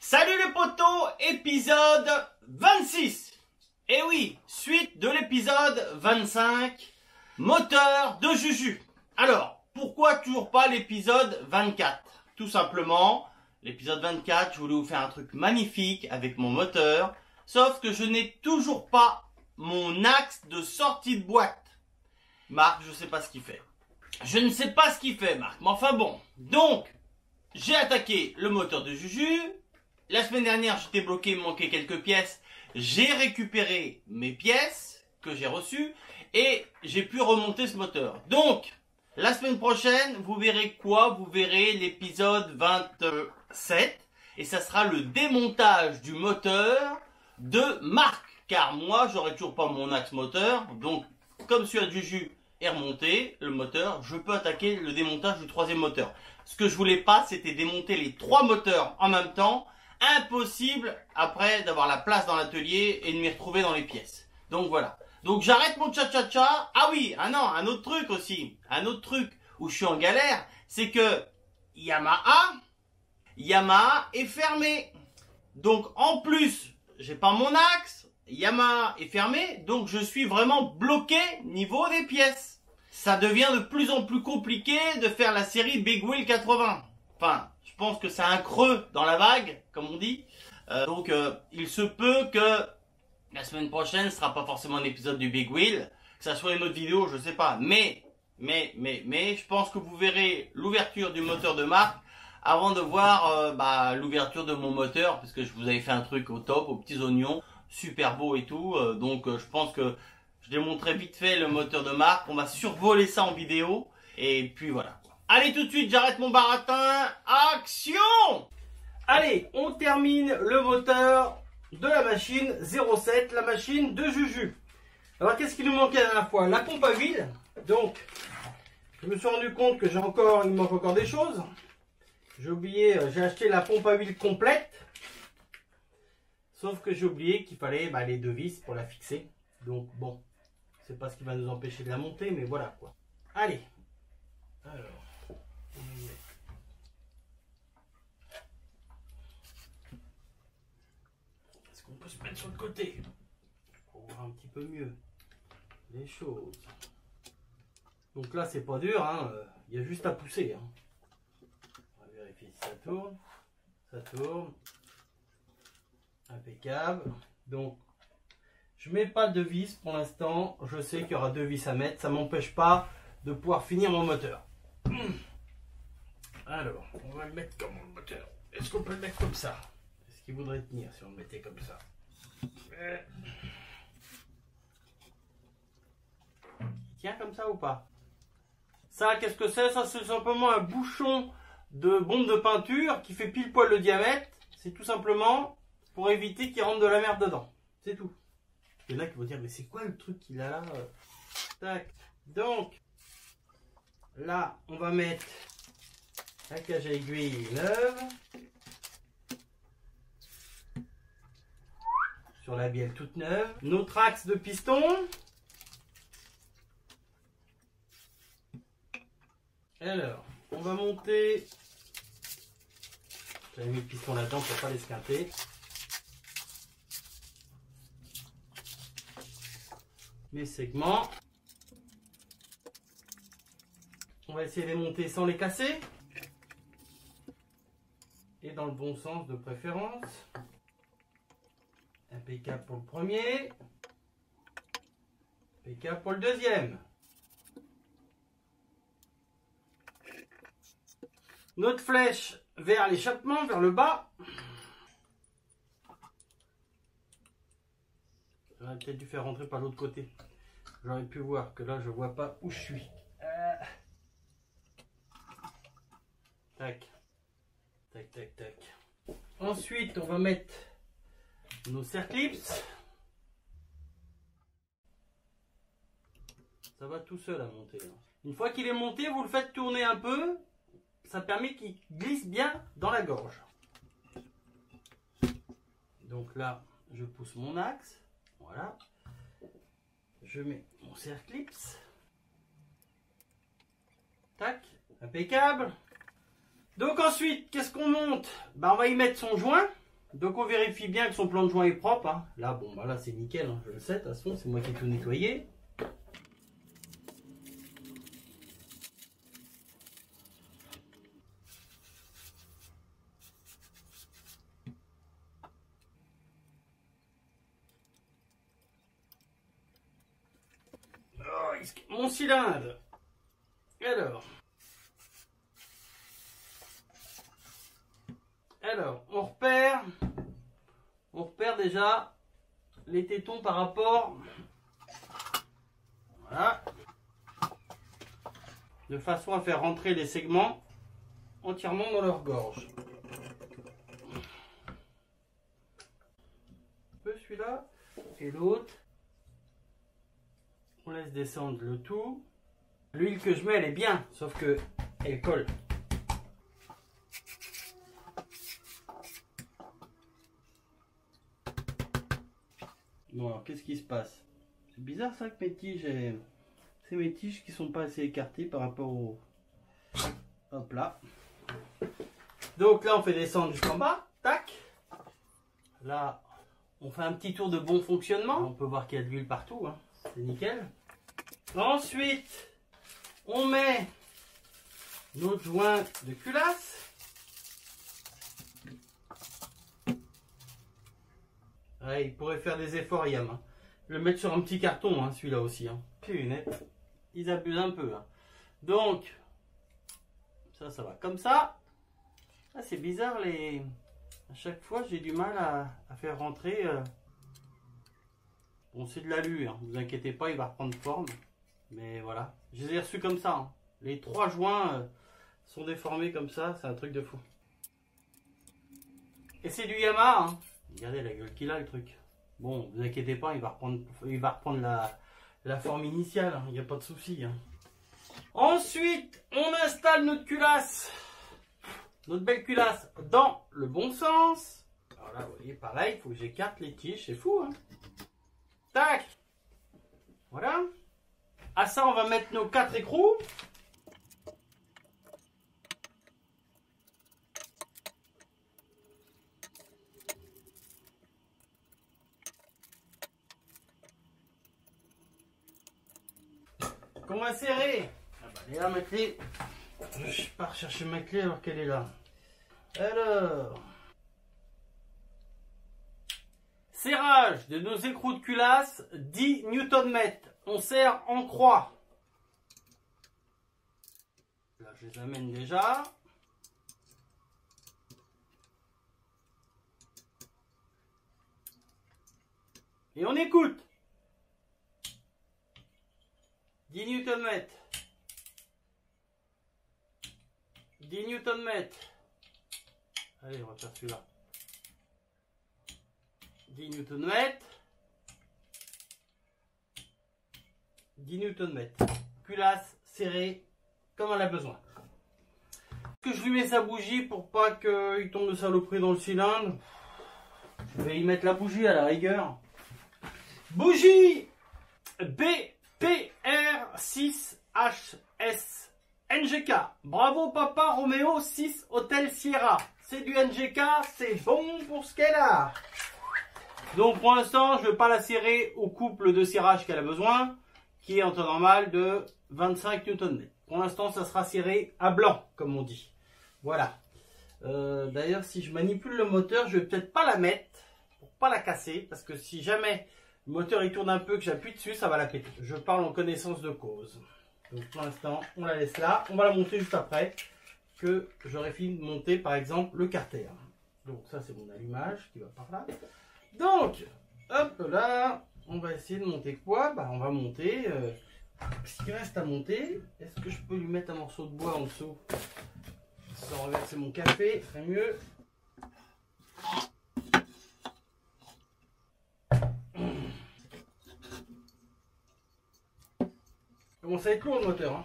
Salut les potos, épisode 26. Et oui, suite de l'épisode 25, moteur de Juju. Alors, pourquoi toujours pas l'épisode 24? Tout simplement, l'épisode 24, je voulais vous faire un truc magnifique avec mon moteur, sauf que je n'ai toujours pas mon axe de sortie de boîte. Marc, je sais pas ce qu'il fait. Je ne sais pas ce qu'il fait, Marc, mais enfin bon. Donc, j'ai attaqué le moteur de Juju. La semaine dernière, j'étais bloqué, il me manquait quelques pièces. J'ai récupéré mes pièces que j'ai reçues et j'ai pu remonter ce moteur. Donc, la semaine prochaine, vous verrez quoi? Vous verrez l'épisode 27 et ça sera le démontage du moteur de Marc. Car moi, j'aurai toujours pas mon axe moteur. Donc, comme celui de Juju est remonté, le moteur, je peux attaquer le démontage du troisième moteur. Ce que je voulais pas, c'était démonter les trois moteurs en même temps. Impossible après d'avoir la place dans l'atelier et de m'y retrouver dans les pièces. Donc voilà. Donc j'arrête mon tcha-tcha-tcha. Ah oui, ah non, un autre truc aussi. Un autre truc où je suis en galère, c'est que Yamaha est fermé. Donc en plus, j'ai pas mon axe. Yamaha est fermé, donc je suis vraiment bloqué niveau des pièces. Ça devient de plus en plus compliqué de faire la série Big Wheel 80. Enfin, je pense que c'est un creux dans la vague, comme on dit. Donc, il se peut que la semaine prochaine, ce sera pas forcément un épisode du Big Wheel, que ça soit une autre vidéo, je sais pas. Mais, je pense que vous verrez l'ouverture du moteur de Marc avant de voir l'ouverture de mon moteur, parce que je vous avais fait un truc au top, aux petits oignons, super beau et tout. Donc, je pense que je démontrerai vite fait le moteur de Marc. On va survoler ça en vidéo. Et puis voilà. Allez, tout de suite, j'arrête mon baratin. Action! Allez, on termine le moteur de la machine 07, la machine de Juju. Alors, qu'est-ce qui nous manquait la dernière fois? La pompe à huile. Donc, je me suis rendu compte que il me manque encore des choses. J'ai oublié, j'ai acheté la pompe à huile complète. Sauf que j'ai oublié qu'il fallait les deux vis pour la fixer. Donc, bon, c'est pas ce qui va nous empêcher de la monter, mais voilà quoi. Allez. Alors. Est-ce qu'on peut se mettre sur le côté pour voir un petit peu mieux les choses? Donc là, c'est pas dur, hein. Il y a juste à pousser. Hein. On va vérifier si ça tourne. Ça tourne. Impeccable. Donc, je mets pas de vis pour l'instant. Je sais qu'il y aura deux vis à mettre. Ça m'empêche pas de pouvoir finir mon moteur. Alors, on va le mettre comme le moteur. Est-ce qu'on peut le mettre comme ça? Est-ce qu'il voudrait tenir si on le mettait comme ça? Il tient comme ça ou pas? Ça, qu'est-ce que c'est? Ça, c'est simplement un bouchon de bombe de peinture qui fait pile poil le diamètre. C'est tout simplement pour éviter qu'il rentre de la merde dedans. C'est tout. Il y en a qui vont dire, mais c'est quoi le truc qu'il a là? Tac. Donc, là, on va mettre la cage à aiguille neuve sur la bielle toute neuve. Notre axe de piston. Alors, on va monter. J'avais mis le piston là-dedans pour pas l'esquinter. Mes segments. On va essayer de les monter sans les casser. Et dans le bon sens de préférence. Impeccable pour le premier. Impeccable pour le deuxième. Notre flèche vers l'échappement, vers le bas. J'aurais peut-être dû faire rentrer par l'autre côté. J'aurais pu voir que là je vois pas où je suis. Tac. Tac, tac, tac. Ensuite, on va mettre nos serre-clips. Ça va tout seul à monter. Hein. Une fois qu'il est monté, vous le faites tourner un peu. Ça permet qu'il glisse bien dans la gorge. Donc là, je pousse mon axe. Voilà. Je mets mon serre-clips. Tac. Impeccable. Donc ensuite, qu'est-ce qu'on monte? On va y mettre son joint. Donc on vérifie bien que son plan de joint est propre. Hein. Là, bon, bah là c'est nickel, hein, je le sais, de toute façon, c'est moi qui ai tout nettoyé. Oh, mon cylindre. Alors, on repère déjà les tétons par rapport, voilà, de façon à faire rentrer les segments entièrement dans leur gorge. Un peu celui-là et l'autre. On laisse descendre le tout. L'huile que je mets, elle est bien, sauf que elle colle. Bon, alors qu'est-ce qui se passe? C'est bizarre ça que mes tiges, c'est mes tiges qui sont pas assez écartées par rapport au... Hop là. Donc là, on fait descendre jusqu'en bas. Tac. Là, on fait un petit tour de bon fonctionnement. On peut voir qu'il y a de l'huile partout. Hein. C'est nickel. Ensuite, on met notre joint de culasse. Ouais, il pourrait faire des efforts, Yam. Hein. Le mettre sur un petit carton, hein, celui-là aussi. Hein. Punaise, ils abusent un peu. Hein. Donc, ça va comme ça. Ah, c'est bizarre, les... à chaque fois, j'ai du mal à faire rentrer. Bon, c'est de l'alu, hein. Ne vous inquiétez pas, il va reprendre forme. Mais voilà, je les ai reçus comme ça. Hein. Les trois joints sont déformés comme ça, c'est un truc de fou. Et c'est du Yamaha. Hein. Regardez la gueule qu'il a, le truc. Bon, vous inquiétez pas, il va reprendre la forme initiale, hein. Il n'y a pas de souci. Hein. Ensuite, on installe notre culasse, notre belle culasse, dans le bon sens. Alors là, vous voyez, pareil, il faut que j'écarte les tiges, c'est fou. Hein. Tac. Voilà. À ça, on va mettre nos 4 écrous. Qu'on va serrer. Ah bah, elle est là, ma clé. Je pars chercher ma clé alors qu'elle est là. Alors. Serrage de nos écrous de culasse, 10 Nm. On serre en croix. Là, je les amène déjà. Et on écoute. 10 Nm. 10 Nm. Allez, on va faire celui-là. 10 Nm. 10 Nm. Culasse serrée comme elle a besoin. Que je lui mets sa bougie pour pas qu'il tombe de saloperie dans le cylindre. Je vais y mettre la bougie à la rigueur. Bougie BPR6HS NGK. Bravo Papa Roméo 6 Hôtel Sierra. C'est du NGK, c'est bon pour ce qu'elle a. Donc pour l'instant, je ne vais pas la serrer au couple de serrage qu'elle a besoin, qui est en temps normal de 25 Nm. Pour l'instant, ça sera serré à blanc, comme on dit. Voilà. D'ailleurs, si je manipule le moteur, je vais peut-être pas la mettre, pour pas la casser, parce que si jamais le moteur il tourne un peu, que j'appuie dessus, ça va la péter. Je parle en connaissance de cause. Donc pour l'instant, on la laisse là. On va la monter juste après, que j'aurai fini de monter, par exemple, le carter. Donc ça, c'est mon allumage qui va par là. Donc, hop là, on va essayer de monter quoi? Bah, on va monter ce qui reste à monter. Est-ce que je peux lui mettre un morceau de bois en dessous sans renverser mon café? Ce serait mieux. Bon, ça va être lourd le moteur. Hein.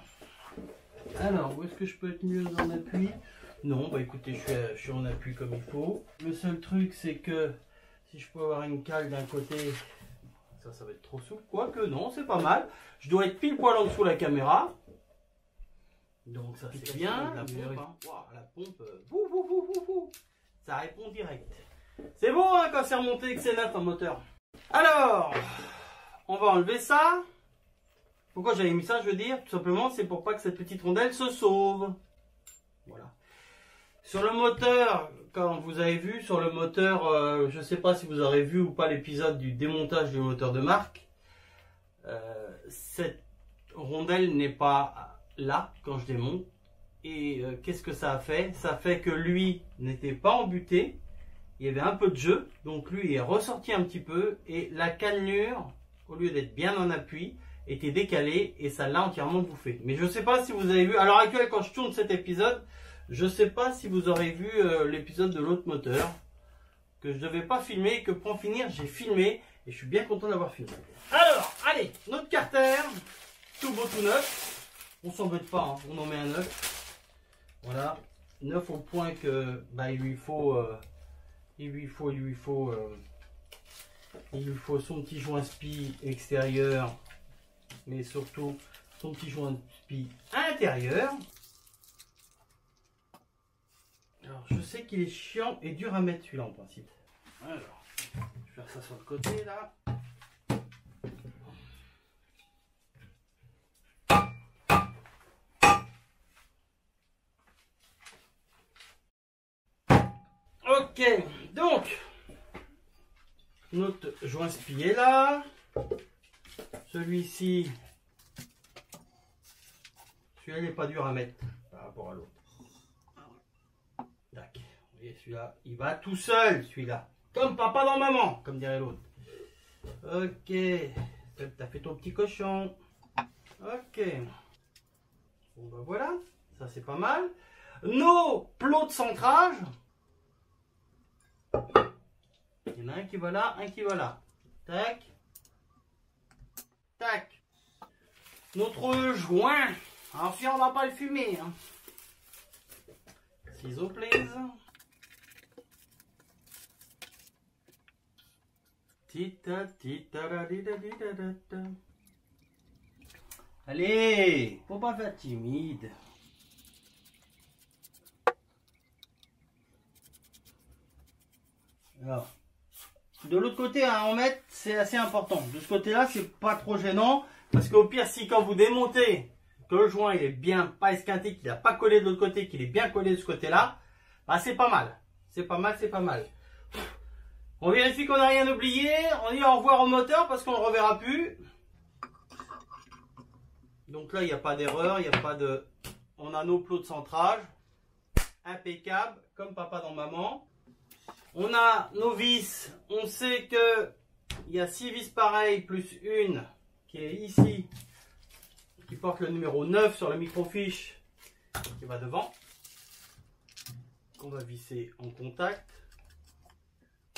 Alors, où est-ce que je peux être mieux en appui? Non, bah écoutez, je suis en appui comme il faut. Le seul truc, c'est que si je peux avoir une cale d'un côté, ça va être trop souple. Quoique non, c'est pas mal. Je dois être pile poil en dessous de la caméra. Donc ça c'est bien. La pompe, hein. Wow, la pompe, ça répond direct. beau hein, quand c'est remonté et que c'est neuf un moteur. Alors, on va enlever ça. Pourquoi j'avais mis ça, je veux dire? Tout simplement, c'est pour pas que cette petite rondelle se sauve. Voilà. Sur le moteur, quand vous avez vu, sur le moteur, je ne sais pas si vous aurez vu ou pas l'épisode du démontage du moteur de marque. Cette rondelle n'est pas là quand je démonte. Et qu'est-ce que ça a fait? Ça fait que lui n'était pas embuté. Il y avait un peu de jeu. Donc lui est ressorti un petit peu. Et la cannelure, au lieu d'être bien en appui, était décalée. Et ça l'a entièrement bouffé. Mais je ne sais pas si vous avez vu. À l'heure actuelle, quand je tourne cet épisode, je ne sais pas si vous aurez vu l'épisode de l'autre moteur. Que je ne devais pas filmer. Que pour en finir, j'ai filmé. Et je suis bien content d'avoir filmé. Alors, allez, notre carter. Tout beau, tout neuf. On s'embête pas. Hein, on en met un neuf. Voilà, neuf au point que bah, il lui faut son petit joint spi extérieur, mais surtout son petit joint spi intérieur. Alors je sais qu'il est chiant et dur à mettre celui-là en principe. Alors, je vais faire ça sur le côté là. Ok, donc notre joint spi est là. Celui-ci, celui-là n'est pas dur à mettre par rapport à l'autre. Tac. Vous voyez, celui-là, il va tout seul, celui-là. Comme papa dans maman, comme dirait l'autre. Ok. T'as fait ton petit cochon. Ok. Bon ben voilà, ça c'est pas mal. Nos plots de centrage. Il y en a un qui va là, un qui va là. Tac. Tac. Notre joint. Alors si on va pas le fumer. Hein. Ciseaux, please. Tita, tita, da, di, da, di, da, da, da. Allez, faut pas faire timide. Alors, de l'autre côté, à 1 mètre, c'est assez important. De ce côté-là, c'est pas trop gênant. Parce qu'au pire, si quand vous démontez, que le joint il est bien pas esquinté, qu'il n'a pas collé de l'autre côté, qu'il est bien collé de ce côté-là, bah c'est pas mal. C'est pas mal, c'est pas mal. On vérifie qu'on n'a rien oublié. On dit au revoir au moteur parce qu'on ne le reverra plus. Donc là, il n'y a pas d'erreur, il n'y a pas de... On a nos plots de centrage. Impeccable, comme papa dans maman. On a nos vis. On sait que il y a 6 vis pareilles plus une qui est ici, qui porte le numéro 9 sur la microfiche qui va devant. Qu'on va visser en contact.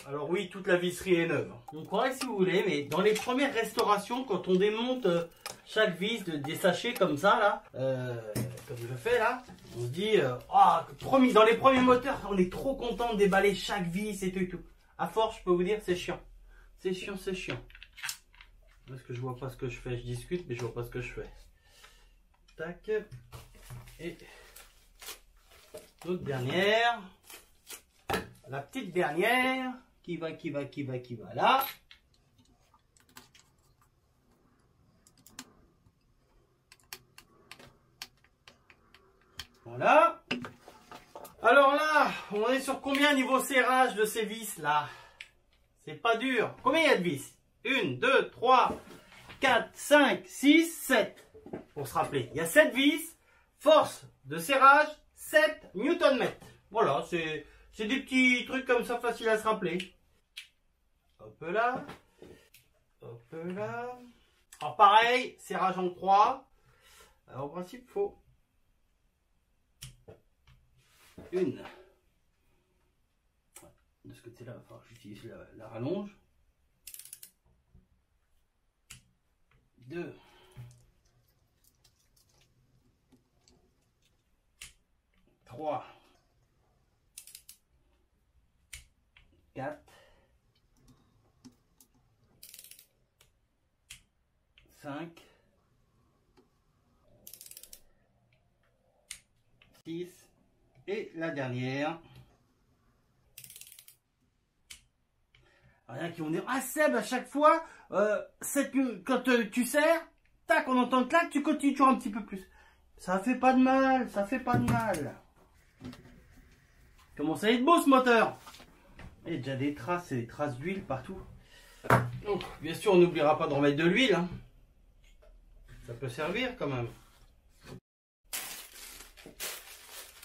Alors oui, toute la visserie est neuve. On croirait si vous voulez, mais dans les premières restaurations, quand on démonte chaque vis des sachets comme ça, là, comme je fais là, on se dit, dans les premiers moteurs, on est trop content de déballer chaque vis et tout et tout. À force, je peux vous dire, c'est chiant. C'est chiant, c'est chiant. Parce que je vois pas ce que je fais, je discute, mais je vois pas ce que je fais. Tac. Et l'autre dernière. La petite dernière. Qui va là. Voilà. Alors là, on est sur combien niveau serrage de ces vis là? C'est pas dur. Combien il y a de vis? 1, 2, 3, 4, 5, 6, 7. Pour se rappeler. Il y a 7 vis. Force de serrage, 7 Nm. Voilà, c'est des petits trucs comme ça faciles à se rappeler. Hop là. Hop là. Alors pareil, serrage en croix. Alors en principe, il faut une. De ce côté-là, il va falloir que j'utilise la rallonge. 2. 3. 4. 5. 6. Et la dernière. Rien qui vont dire, ah Seb, à chaque fois, quand tu serres, tac, on entend le clac, tu continues toujours un petit peu plus. Ça fait pas de mal, ça fait pas de mal. Comment ça va être beau ce moteur. Il y a déjà des traces et des traces d'huile partout. Donc, bien sûr, on n'oubliera pas de remettre de l'huile. Hein. Ça peut servir quand même.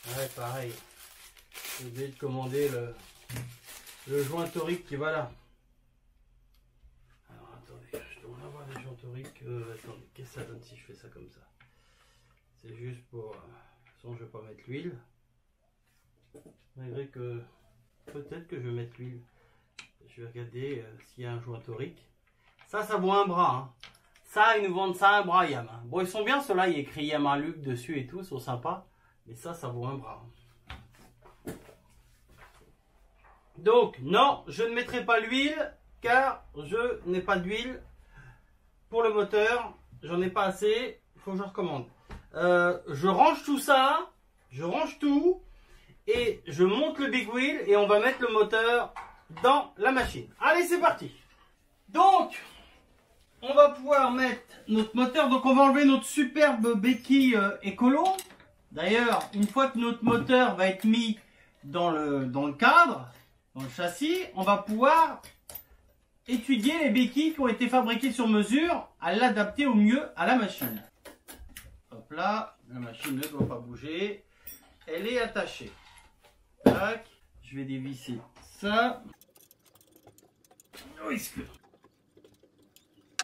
Ouais, pareil. J'ai oublié de commander le joint torique qui va là. Alors, attendez, je dois en avoir des joints toriques. Attendez, qu'est-ce que ça donne si je fais ça comme ça? C'est juste pour... de toute façon, je vais pas mettre l'huile. Malgré que... Peut-être que je vais mettre l'huile. Je vais regarder s'il y a un joint torique. Ça vaut un bras. Hein. Ça, ils nous vendent ça un bras, Yamaha. Bon, ils sont bien, ceux-là. Il y a écrit Yamaha Luc dessus et tout. Ils sont sympas. Mais ça vaut un bras. Donc, non, je ne mettrai pas l'huile. Car je n'ai pas d'huile pour le moteur. J'en ai pas assez. Il faut que je recommande. Je range tout ça. Je range tout. Et je monte le big wheel. Et on va mettre le moteur dans la machine. Allez, c'est parti. Donc, on va pouvoir mettre notre moteur. Donc, on va enlever notre superbe béquille écolo. D'ailleurs, une fois que notre moteur va être mis dans le cadre, dans le châssis, on va pouvoir étudier les béquilles qui ont été fabriquées sur mesure, à l'adapter au mieux à la machine. Hop là, la machine ne doit pas bouger. Elle est attachée. Tac, je vais dévisser ça.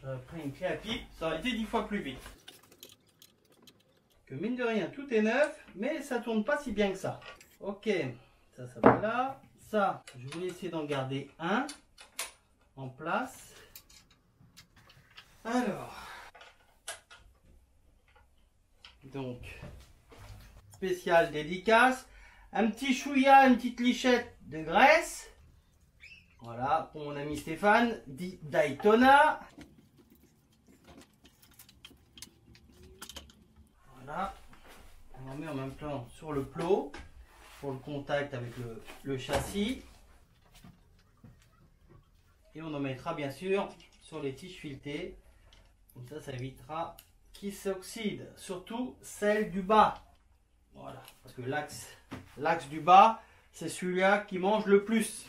J'aurais pris une clé à pipe, ça aurait été 10 fois plus vite. Que mine de rien, tout est neuf, mais ça tourne pas si bien que ça. Ok, ça va là. Ça, je voulais essayer d'en garder un en place. Alors, donc, spécial dédicace. Un petit chouïa, une petite lichette de graisse. Voilà, pour mon ami Stéphane, dit Daytona. Voilà, on en met en même temps sur le plot pour le contact avec le châssis. Et on en mettra bien sûr sur les tiges filetées. Comme ça évitera qu'ils s'oxydent, surtout celle du bas. Voilà, parce que l'axe du bas, c'est celui-là qui mange le plus.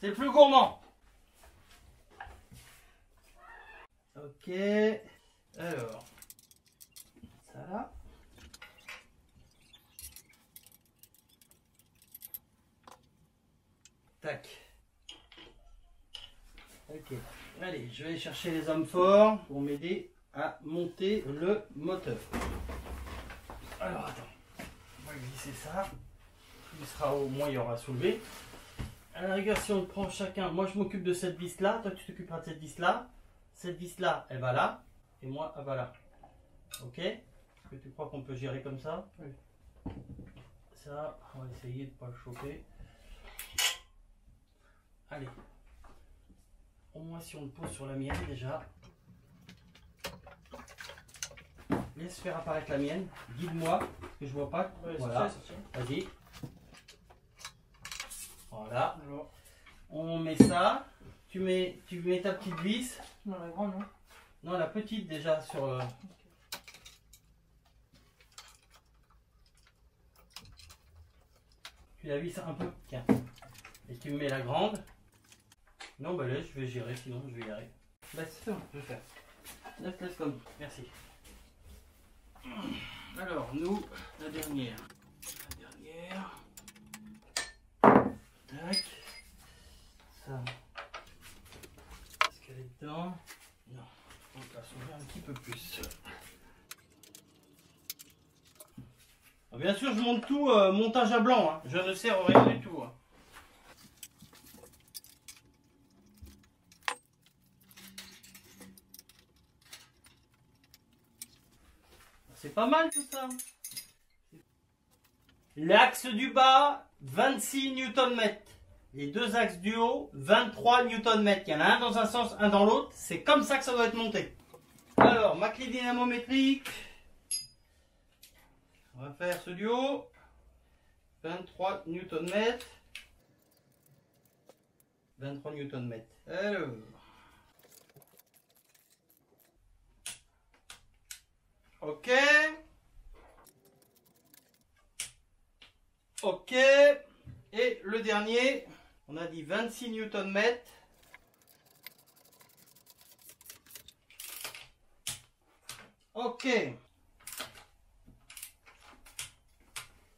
C'est le plus gourmand. Ok. Alors, ça là. Tac. Ok. Allez, je vais chercher les hommes forts pour m'aider à monter le moteur. Alors, attends. On va glisser ça. Il sera au moins, il y aura soulevé. À la rigueur, si on prend chacun, moi je m'occupe de cette vis là, toi tu t'occuperas de cette vis là. Cette vis là, elle va là, et moi elle va là. Ok? Est-ce que tu crois qu'on peut gérer comme ça? Oui. Ça, on va essayer de ne pas le choper. Allez. Au moins si on le pose sur la mienne déjà. Laisse faire apparaître la mienne. Guide-moi, que je vois pas. Ouais, voilà. Vas-y. Voilà. Alors, on met ça. Tu mets ta petite vis. Non, la grande, non? Non, la petite déjà sur. Okay. Tu la visses un peu. Tiens. Et tu me mets la grande. Non, bah laisse, je vais gérer, sinon je vais y arriver. Laisse, je vais faire. Laisse comme. Merci. Alors, nous, la dernière. Tac. Ça. Est-ce qu'elle est dedans? Non. On va s'ouvrir un petit peu plus. Alors, bien sûr, je monte tout montage à blanc. Hein. Je ne sers rien du tout. Hein. C'est pas mal tout ça. L'axe du bas, 26 Nm. Les deux axes du haut, 23 Nm. Il y en a un dans un sens, un dans l'autre. C'est comme ça que ça doit être monté. Alors, ma clé dynamométrique. On va faire ce du haut. 23 Nm. 23 Nm. Alors. Ok. Ok. Et le dernier, on a dit 26 Nm. Ok.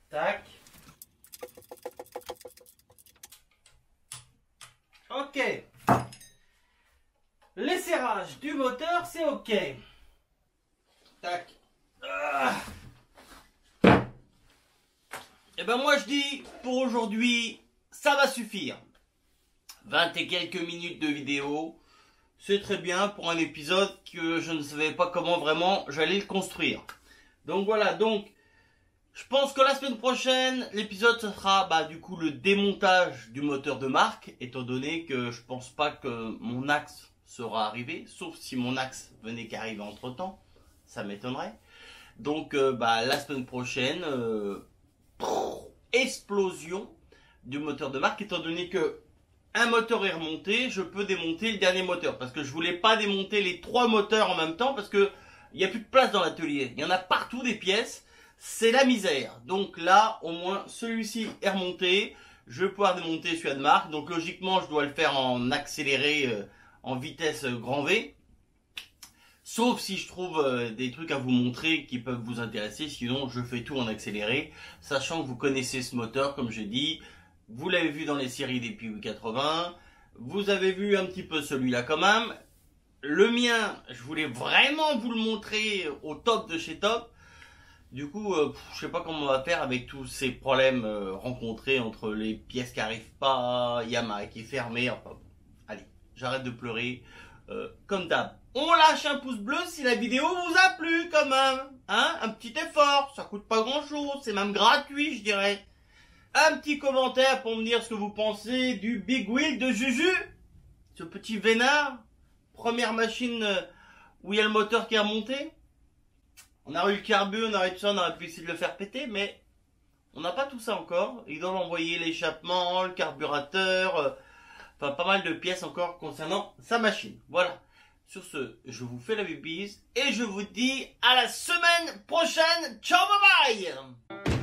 Tac. Ok. L'esserrage du moteur, c'est ok. Tac. Et ben moi je dis, pour aujourd'hui, ça va suffire. 20 et quelques minutes de vidéo, c'est très bien pour un épisode que je ne savais pas comment vraiment j'allais le construire. Donc voilà, donc je pense que la semaine prochaine, l'épisode ce sera du coup le démontage du moteur de marque, étant donné que je pense pas que mon axe sera arrivé, sauf si mon axe venait qu'arriver entre temps, ça m'étonnerait. Donc la semaine prochaine, explosion du moteur de marque, étant donné que un moteur est remonté, je peux démonter le dernier moteur, parce que je voulais pas démonter les 3 moteurs en même temps, parce que il n'y a plus de place dans l'atelier, il y en a partout des pièces, c'est la misère. Donc là, au moins, celui-ci est remonté, je vais pouvoir démonter celui de marque, donc logiquement, je dois le faire en accéléré, en vitesse grand V, sauf si je trouve des trucs à vous montrer qui peuvent vous intéresser, sinon je fais tout en accéléré, sachant que vous connaissez ce moteur, comme j'ai dit, vous l'avez vu dans les séries des Piwi 80, vous avez vu un petit peu celui-là quand même. Le mien, je voulais vraiment vous le montrer au top de chez top. Du coup, je sais pas comment on va faire avec tous ces problèmes rencontrés entre les pièces qui arrivent pas, Yamaha qui est fermé, enfin bon. Allez, j'arrête de pleurer. Comme d'hab, on lâche un pouce bleu si la vidéo vous a plu quand même. Hein, un petit effort, ça coûte pas grand chose, c'est même gratuit je dirais. Un petit commentaire pour me dire ce que vous pensez du Big Wheel de Juju. Ce petit vénard. Première machine où il y a le moteur qui est remonté. On a eu le carbu, on a eu tout ça, on aurait pu essayer de le faire péter, mais on n'a pas tout ça encore. Ils doivent envoyer l'échappement, le carburateur, enfin pas mal de pièces encore concernant sa machine. Voilà. Sur ce, je vous fais la bise et je vous dis à la semaine prochaine. Ciao, bye bye.